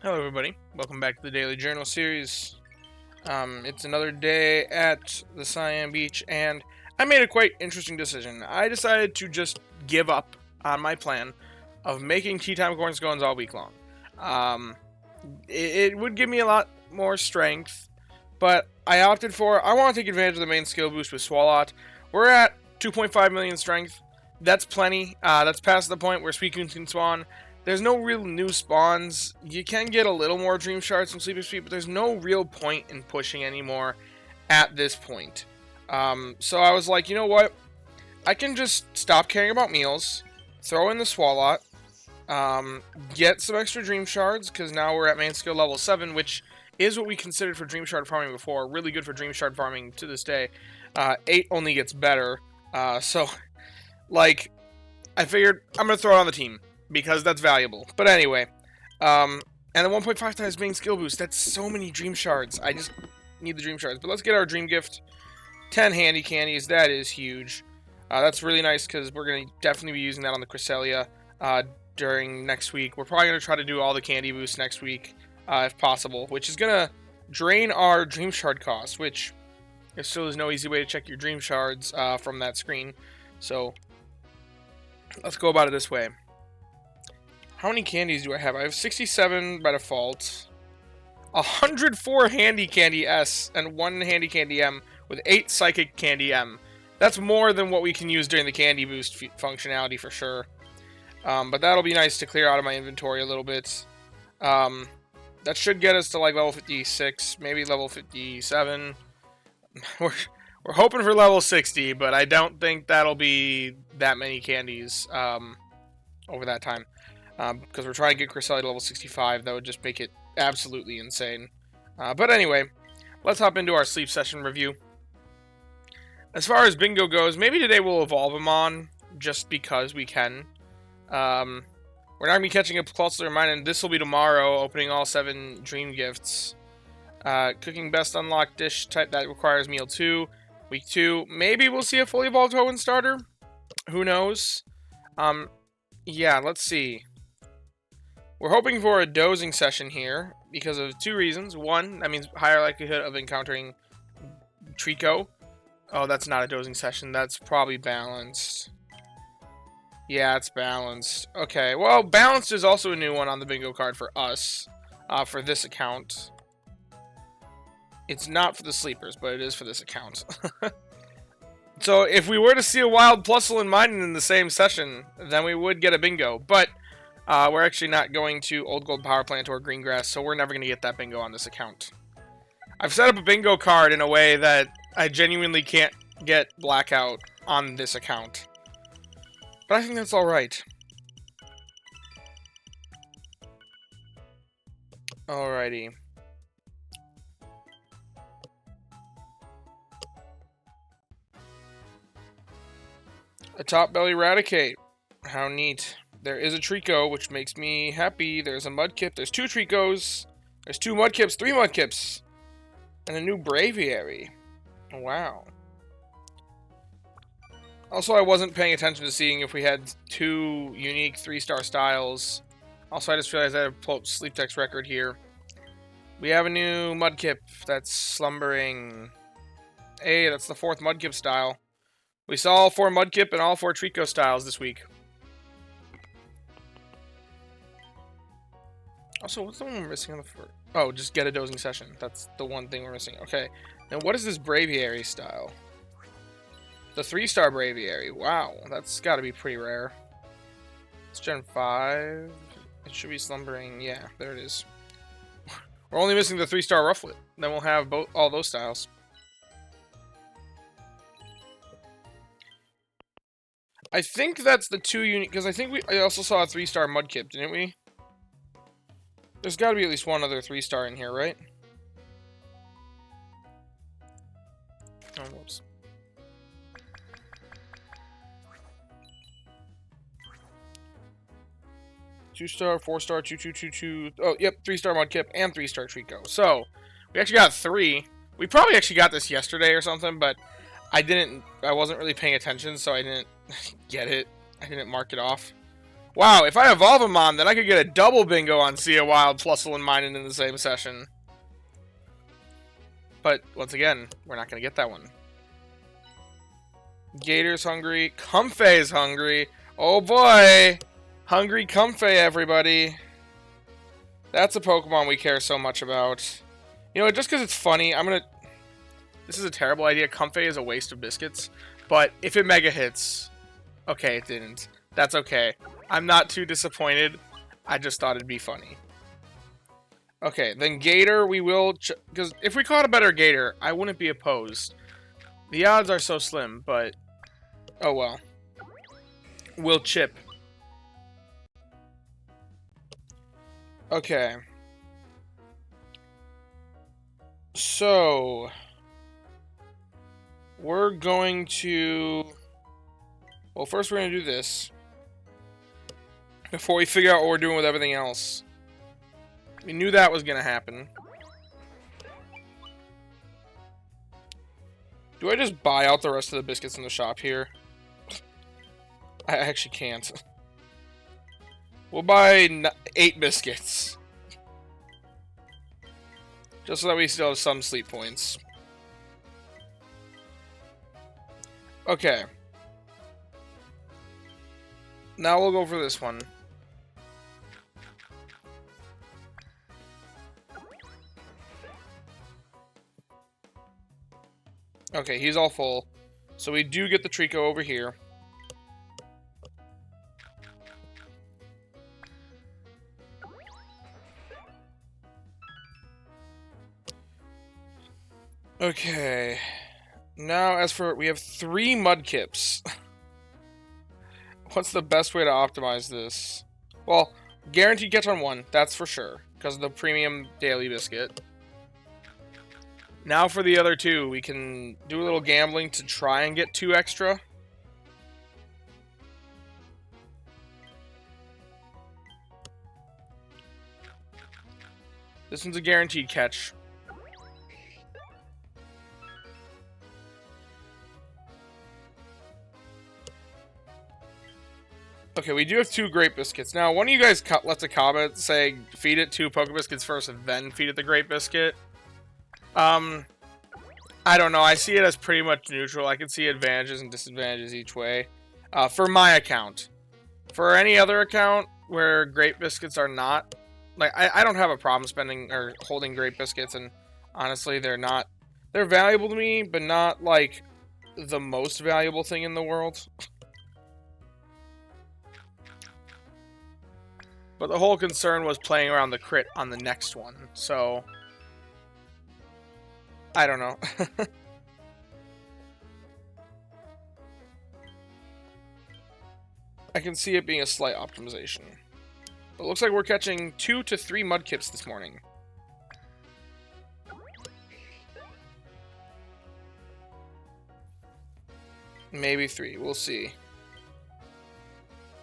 Hello everybody, welcome back to the Daily Journal series. It's another day at the Cyan Beach, and I made a quite interesting decision. I decided to just give up on my plan of making tea time corn scones all week long. It would give me a lot more strength, but I opted for, I want to take advantage of the main skill boost with Swalot. We're at 2.5 million strength. That's plenty. That's past the point where Suicune can spawn. There's no real new spawns. You can get a little more Dream Shards from Sleeping Sweep, but there's no real point in pushing anymore at this point. So I was like, you know what? I can just stop caring about meals, throw in the Swalot, get some extra Dream Shards, because now we're at main skill level 7, which is what we considered for Dream Shard farming before. Really good for Dream Shard farming to this day. 8 only gets better. So, like, I figured I'm going to throw it on the team, because that's valuable. But anyway, and the 1.5 times main skill boost, that's so many Dream Shards. I just need the Dream Shards. But let's get our Dream Gift. 10 Handy Candies, that is huge. That's really nice, because we're going to definitely be using that on the Cresselia during next week. We're probably going to try to do all the candy boosts next week, if possible, which is going to drain our Dream Shard cost, which there still is no easy way to check your Dream Shards from that screen. So, let's go about it this way. How many candies do I have? I have 67 by default. 104 Handy Candy S and 1 Handy Candy M with 8 Psychic Candy M. That's more than what we can use during the Candy Boost functionality for sure. But that'll be nice to clear out of my inventory a little bit. That should get us to like level 56, maybe level 57. We're hoping for level 60, but I don't think that'll be that many candies over that time. Because we're trying to get Cresselia to level 65. That would just make it absolutely insane. But anyway, let's hop into our sleep session review. As far as Bingo goes, maybe today we'll evolve him on, just because we can. We're not going to be catching up closer to mine, and this will be tomorrow, opening all 7 Dream Gifts. Cooking best unlocked dish type that requires meal 2. Week 2, maybe we'll see a fully evolved Hoenn starter. Who knows? Yeah, let's see. We're hoping for a dozing session here because of 2 reasons. One, that means higher likelihood of encountering Treecko. Oh, that's not a dozing session. That's probably balanced. Yeah, it's balanced. Okay, well, balanced is also a new one on the bingo card for us, for this account. It's not for the sleepers, but it is for this account. So if we were to see a wild Plusle and Minun in the same session, then we would get a bingo. But we're actually not going to Old Gold Power Plant or Greengrass, so we're never going to get that bingo on this account. I've set up a bingo card in a way that I genuinely can't get Blackout on this account. But I think that's alright. Alrighty. A Top Belly Raticate. How neat. There is a Treecko, which makes me happy. There's a Mudkip. There's 2 Treeckos. There's 2 Mudkips, 3 Mudkips. And a new Braviary. Wow. Also, I wasn't paying attention to seeing if we had 2 unique 3-star styles. Also, I just realized I have pulled up Sleep Text record here. We have a new Mudkip that's slumbering. Hey, that's the 4th Mudkip style. We saw all 4 Mudkip and all 4 Treecko styles this week. Also, what's the one we're missing on the first? Oh, just get a dozing session. That's the one thing we're missing. Okay. Now, what is this Braviary style? The 3-star Braviary. Wow, that's got to be pretty rare. It's Gen 5. It should be slumbering. Yeah, there it is. We're only missing the 3-star Rufflet. Then we'll have all those styles. I think that's the 2 unique, because I think I also saw a 3-star Mudkip, didn't we? There's got to be at least one other 3-star in here, right? Oh, whoops. Two-star, 4-star, 2-2-2-2. Oh, yep, 3-star Mudkip and 3-star Treecko. So, we actually got 3. We probably actually got this yesterday or something, but I wasn't really paying attention, so I didn't get it. I didn't mark it off. Wow, if I evolve him on, then I could get a double bingo on Sea of Wild plus Mined in the same session. But, once again, we're not going to get that one. Gator's hungry. Comfey's hungry. Oh boy! Hungry Comfey, everybody. That's a Pokemon we care so much about. You know, just because it's funny, I'm gonna... This is a terrible idea. Comfey is a waste of biscuits. But if it Mega hits... Okay, it didn't. That's okay. I'm not too disappointed. I just thought it'd be funny. Okay, then Gator, we will... Because if we caught a better Gator, I wouldn't be opposed. The odds are so slim, but... Oh well. We'll chip. Okay. So... We're going to... Well, first we're going to do this. Before we figure out what we're doing with everything else. We knew that was going to happen. Do I just buy out the rest of the biscuits in the shop here? I actually can't. We'll buy 8 biscuits. Just so that we still have some sleep points. Okay. Now we'll go for this one. Okay, he's all full. So we do get the Treecko over here. Okay. Now, as for... We have 3 Mudkips. What's the best way to optimize this? Well, guaranteed catch on 1, that's for sure. Because of the premium daily biscuit. Now for the other 2, we can do a little gambling to try and get 2 extra. This one's a guaranteed catch. Okay, we do have 2 Great Biscuits. Now, one of you guys left a comment saying feed it 2 Poke Biscuits first and then feed it the Great Biscuit. I don't know. I see it as pretty much neutral. I can see advantages and disadvantages each way. For my account. For any other account where Great Biscuits are not... Like, I don't have a problem spending or holding Great Biscuits, and honestly, they're not... They're valuable to me, but not, like, the most valuable thing in the world. But the whole concern was playing around the crit on the next one, so... I don't know. I can see it being a slight optimization. It looks like we're catching 2 to 3 Mudkips this morning. Maybe 3. We'll see.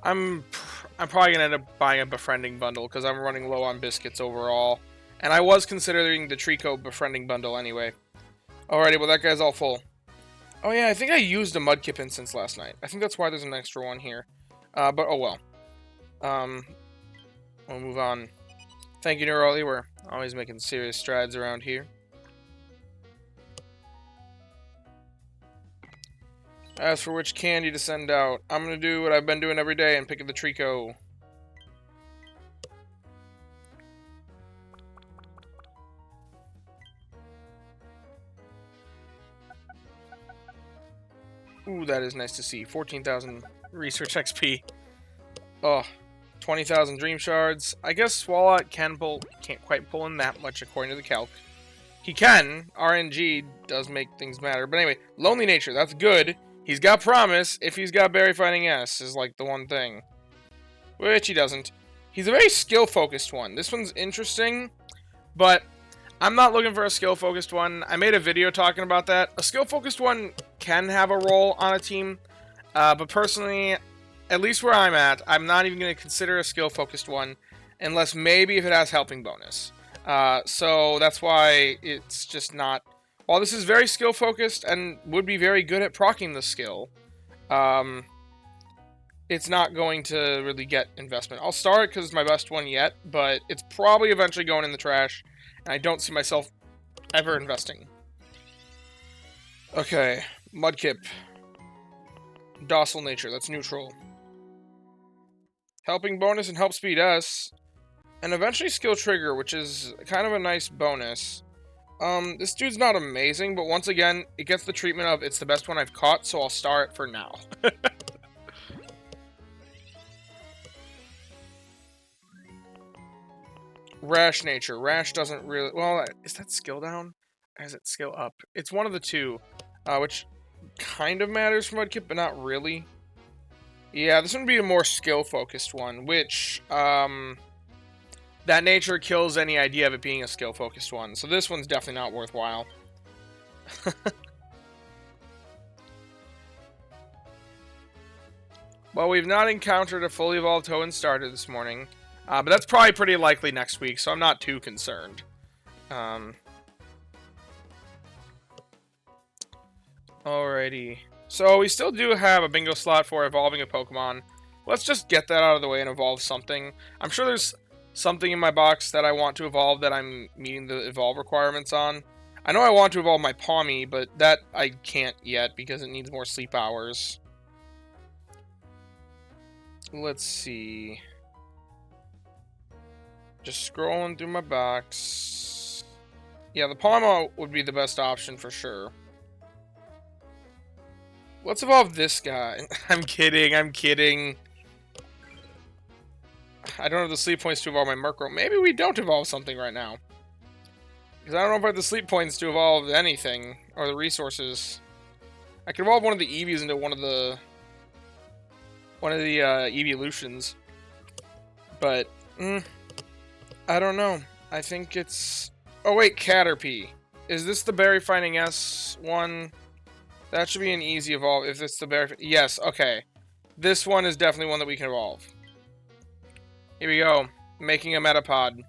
I'm probably going to end up buying a befriending bundle because I'm running low on biscuits overall. And I was considering the Treecko befriending bundle anyway. Alrighty, well that guy's all full. Oh yeah, I think I used a Mudkip instance last night. I think that's why there's an extra one here. But oh well. We'll move on. Thank you, Neroli. We're always making serious strides around here. As for which candy to send out, I'm going to do what I've been doing every day and pick up the Treecko. Ooh, that is nice to see. 14,000 research XP. Oh, 20,000 dream shards. I guess Swalot can't quite pull in that much according to the calc. He can. RNG does make things matter. But anyway, Lonely Nature, that's good. He's got Promise. If he's got Berry Fighting S is like the one thing. Which he doesn't. He's a very skill-focused one. This one's interesting, but I'm not looking for a skill-focused one. I made a video talking about that. A skill-focused one can have a role on a team, but personally, at least where I'm at, I'm not even going to consider a skill-focused one unless maybe if it has helping bonus. So that's why it's just not... While this is very skill-focused and would be very good at proccing the skill, it's not going to really get investment. I'll start it because it's my best one yet, but it's probably eventually going in the trash, and I don't see myself ever investing. Okay, Mudkip. Docile nature, that's neutral. Helping bonus and help speed S. And eventually skill trigger, which is kind of a nice bonus. This dude's not amazing, but once again, it gets the treatment of it's the best one I've caught, so I'll star it for now. Rash nature. Rash doesn't really... Well, is that skill down? Or is it skill up? It's one of the two, which kind of matters for Mudkip, but not really. Yeah, this would be a more skill-focused one, which, that nature kills any idea of it being a skill-focused one. So this one's definitely not worthwhile. Well, we've not encountered a fully evolved Hoenn starter this morning. But that's probably pretty likely next week, so I'm not too concerned. Alrighty. So we still do have a bingo slot for evolving a Pokemon. Let's just get that out of the way and evolve something. I'm sure there's something in my box that I want to evolve that I'm meeting the evolve requirements on. I know I want to evolve my Pawmi, but that I can't yet because it needs more sleep hours. Let's see. Just scrolling through my box. Yeah, the Pawmi would be the best option for sure. Let's evolve this guy. I'm kidding, I'm kidding. I don't have the sleep points to evolve my Murkrow. Maybe we don't evolve something right now. Because I don't know if I have the sleep points to evolve anything. Or the resources. I could evolve one of the Eevees into one of the evolutions. But, I don't know. I think it's... Oh wait, Caterpie. Is this the Berry Finding S one? That should be an easy evolve if it's the Berry... Yes, okay. This one is definitely one that we can evolve. Here we go. Making a Metapod.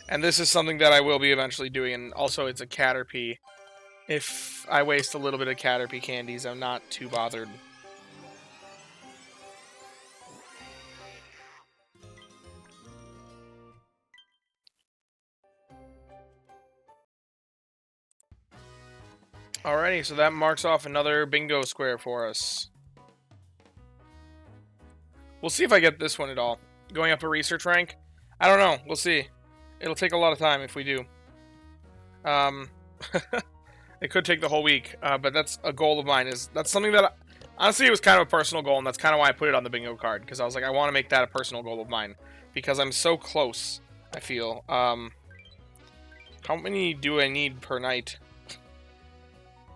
And this is something that I will be eventually doing, and also it's a Caterpie. If I waste a little bit of Caterpie candies, I'm not too bothered. Alrighty, so that marks off another bingo square for us. We'll see if I get this one at all. Going up a research rank? I don't know. We'll see. It'll take a lot of time if we do. It could take the whole week, but that's a goal of mine. That's something that, honestly, it was kind of a personal goal, and that's kind of why I put it on the bingo card, because I was like, I want to make that a personal goal of mine, because I'm so close, I feel. How many do I need per night?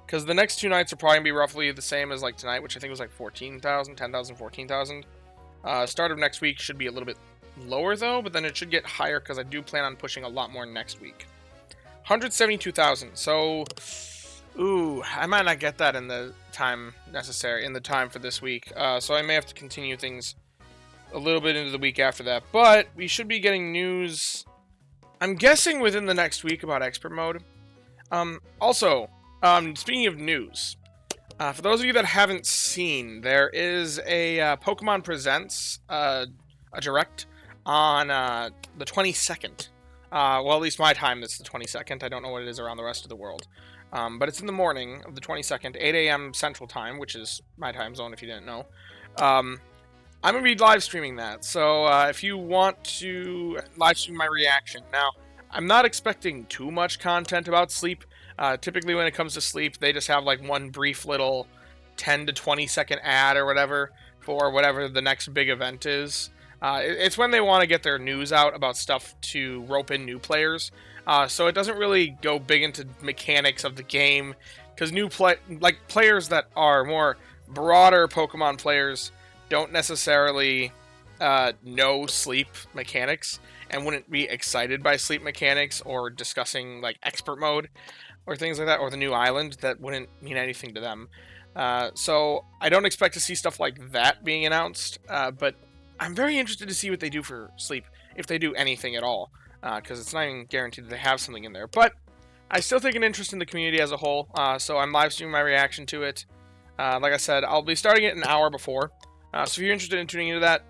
Because the next two nights are probably going to be roughly the same as like tonight, which I think was like 14,000, 10,000, 14,000. Start of next week should be a little bit lower, though, but then it should get higher because I do plan on pushing a lot more next week. 172,000, so... Ooh, I might not get that in the time necessary, in the time for this week. So I may have to continue things a little bit into the week after that. But we should be getting news, I'm guessing, within the next week about Expert Mode. Also, speaking of news, for those of you that haven't seen, there is a Pokemon Presents a direct on the 22nd. Well, at least my time, it's the 22nd. I don't know what it is around the rest of the world. But it's in the morning of the 22nd, 8 a.m. Central Time, which is my time zone if you didn't know. I'm going to be live streaming that, so if you want to live stream my reaction. Now, I'm not expecting too much content about sleep. Typically when it comes to sleep, they just have like one brief little 10 to 20 second ad or whatever for whatever the next big event is. It's when they want to get their news out about stuff to rope in new players. So it doesn't really go big into mechanics of the game, because players that are more broader Pokemon players don't necessarily know sleep mechanics and wouldn't be excited by sleep mechanics or discussing like expert mode or things like that, or the new island. That wouldn't mean anything to them. So I don't expect to see stuff like that being announced, but I'm very interested to see what they do for sleep, if they do anything at all, because it's not even guaranteed that they have something in there. But I still take an interest in the community as a whole, so I'm live streaming my reaction to it. Like I said, I'll be starting it an hour before. So if you're interested in tuning into that,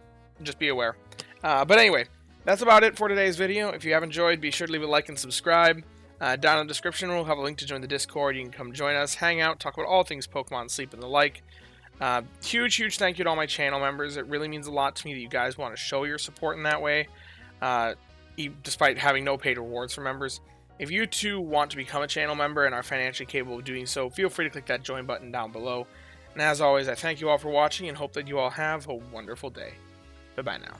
just be aware. But anyway, that's about it for today's video. If you have enjoyed, be sure to leave a like and subscribe. Down in the description, we'll have a link to join the Discord. You can come join us, hang out, talk about all things Pokemon, sleep, and the like. Huge thank you to all my channel members. It really means a lot to me that you guys want to show your support in that way, despite having no paid rewards for members. If you too want to become a channel member and are financially capable of doing so, feel free to click that join button down below. And as always, I thank you all for watching and hope that you all have a wonderful day. Bye-bye now.